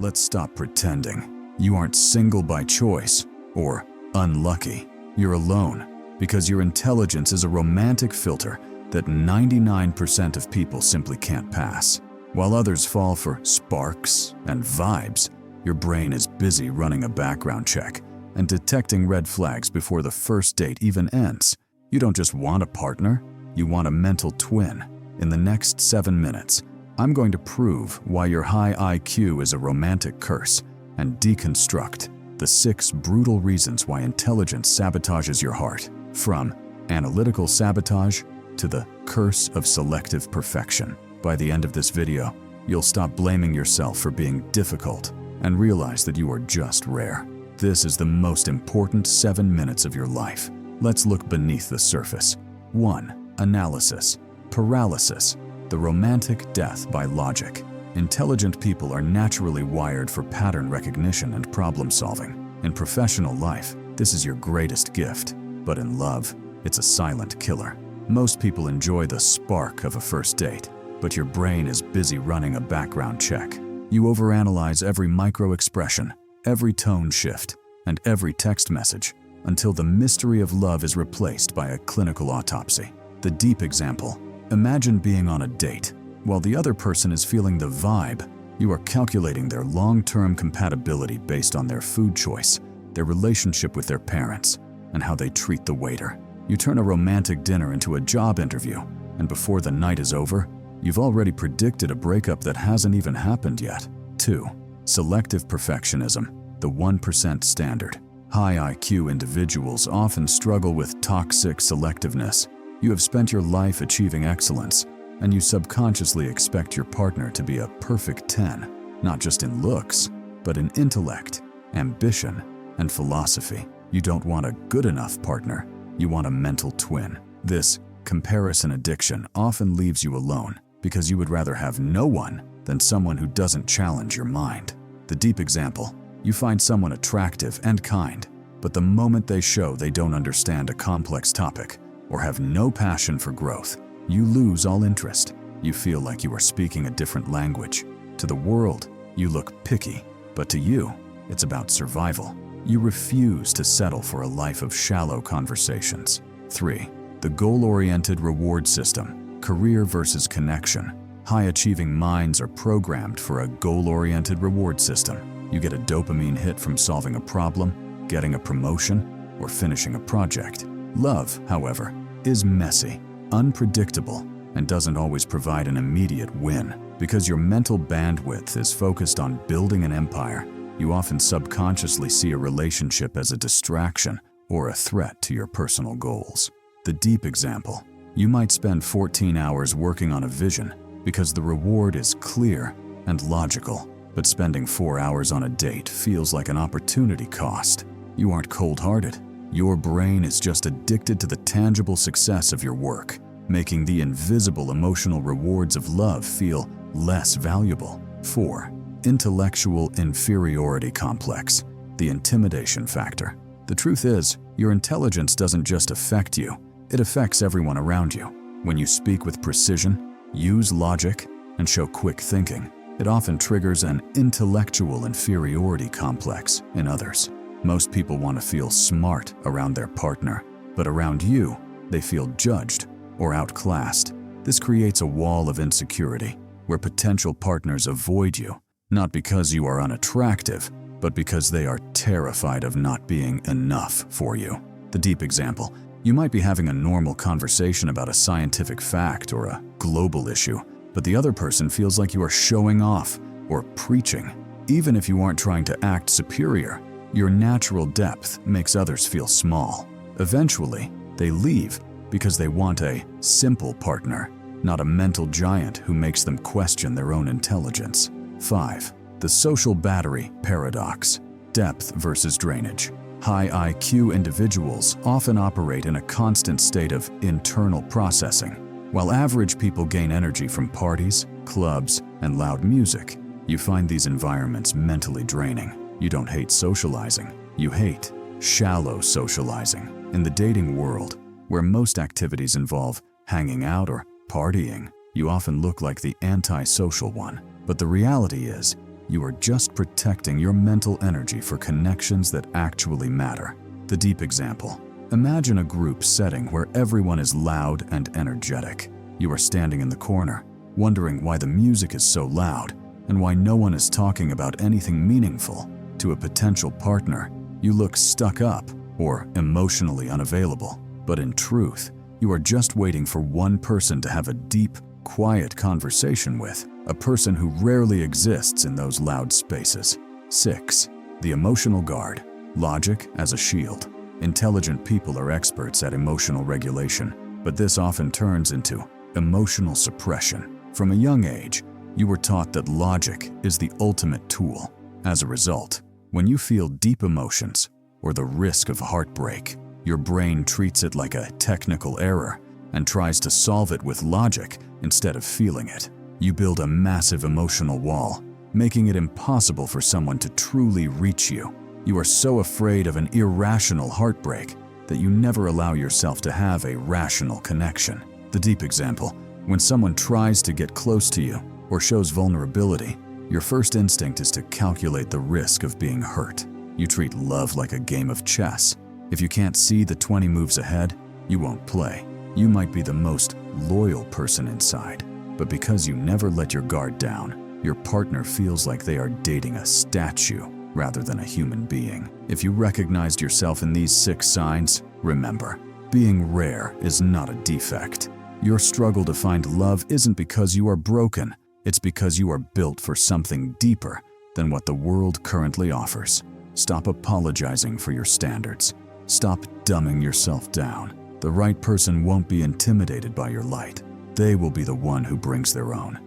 let's stop pretending. You aren't single by choice or unlucky. You're alone because your intelligence is a romantic filter that 99% of people simply can't pass. While others fall for sparks and vibes, your brain is busy running a background check and detecting red flags before the first date even ends. You don't just want a partner, you want a mental twin. In the next 7 minutes, I'm going to prove why your high IQ is a romantic curse and deconstruct the 6 brutal reasons why intelligence sabotages your heart. From analytical sabotage to the curse of selective perfection. By the end of this video, you'll stop blaming yourself for being difficult and realize that you are just rare. This is the most important 7 minutes of your life. Let's look beneath the surface. 1. Analysis. Paralysis. The romantic death by logic. Intelligent people are naturally wired for pattern recognition and problem solving. In professional life, this is your greatest gift. But in love, it's a silent killer. Most people enjoy the spark of a first date, but your brain is busy running a background check. You overanalyze every micro-expression, every tone shift, and every text message until the mystery of love is replaced by a clinical autopsy. The deep example. Imagine being on a date. While the other person is feeling the vibe, you are calculating their long-term compatibility based on their food choice, their relationship with their parents, and how they treat the waiter. You turn a romantic dinner into a job interview, and before the night is over, you've already predicted a breakup that hasn't even happened yet. 2. Selective perfectionism, the 1% standard. High IQ individuals often struggle with toxic selectiveness. You have spent your life achieving excellence, and you subconsciously expect your partner to be a perfect 10, not just in looks, but in intellect, ambition, and philosophy. You don't want a good enough partner, you want a mental twin. This comparison addiction often leaves you alone because you would rather have no one than someone who doesn't challenge your mind. The deep example. You find someone attractive and kind, but the moment they show they don't understand a complex topic or have no passion for growth, you lose all interest. You feel like you are speaking a different language. To the world, you look picky, but to you, it's about survival. You refuse to settle for a life of shallow conversations. 3. The goal-oriented reward system. Career versus connection. High-achieving minds are programmed for a goal-oriented reward system. You get a dopamine hit from solving a problem, getting a promotion, or finishing a project. Love, however, is messy, unpredictable, and doesn't always provide an immediate win. Because your mental bandwidth is focused on building an empire, you often subconsciously see a relationship as a distraction or a threat to your personal goals. The deep example. You might spend 14 hours working on a vision because the reward is clear and logical, but spending 4 hours on a date feels like an opportunity cost. You aren't cold-hearted. Your brain is just addicted to the tangible success of your work, making the invisible emotional rewards of love feel less valuable. 4. Intellectual inferiority complex, the intimidation factor. The truth is, your intelligence doesn't just affect you, it affects everyone around you. When you speak with precision, use logic, and show quick thinking, it often triggers an intellectual inferiority complex in others. Most people want to feel smart around their partner, but around you, they feel judged or outclassed. This creates a wall of insecurity where potential partners avoid you, not because you are unattractive, but because they are terrified of not being enough for you. The deep example. You might be having a normal conversation about a scientific fact or a global issue, but the other person feels like you are showing off or preaching. Even if you aren't trying to act superior, your natural depth makes others feel small. Eventually, they leave because they want a simple partner, not a mental giant who makes them question their own intelligence. 5. The social battery paradox. Depth versus drainage. High IQ individuals often operate in a constant state of internal processing. While average people gain energy from parties, clubs, and loud music, you find these environments mentally draining. You don't hate socializing, you hate shallow socializing. In the dating world, where most activities involve hanging out or partying, you often look like the antisocial one. But the reality is, You are just protecting your mental energy for connections that actually matter. The deep example. Imagine a group setting where everyone is loud and energetic. You are standing in the corner, wondering why the music is so loud and why no one is talking about anything meaningful. To a potential partner, you look stuck up or emotionally unavailable. But in truth, you are just waiting for one person to have a deep, quiet conversation with, a person who rarely exists in those loud spaces. 6. The emotional guard. Logic as a shield. Intelligent people are experts at emotional regulation, but this often turns into emotional suppression. From a young age, you were taught that logic is the ultimate tool. As a result, when you feel deep emotions or the risk of heartbreak, your brain treats it like a technical error and tries to solve it with logic instead of feeling it. You build a massive emotional wall, making it impossible for someone to truly reach you. You are so afraid of an irrational heartbreak that you never allow yourself to have a rational connection. The deep example. When someone tries to get close to you or shows vulnerability, your first instinct is to calculate the risk of being hurt. You treat love like a game of chess. If you can't see the 20 moves ahead, you won't play. You might be the most loyal person inside, but because you never let your guard down, your partner feels like they are dating a statue rather than a human being. If you recognized yourself in these 6 signs, remember, being rare is not a defect. Your struggle to find love isn't because you are broken, it's because you are built for something deeper than what the world currently offers. Stop apologizing for your standards. Stop dumbing yourself down. The right person won't be intimidated by your light. They will be the one who brings their own.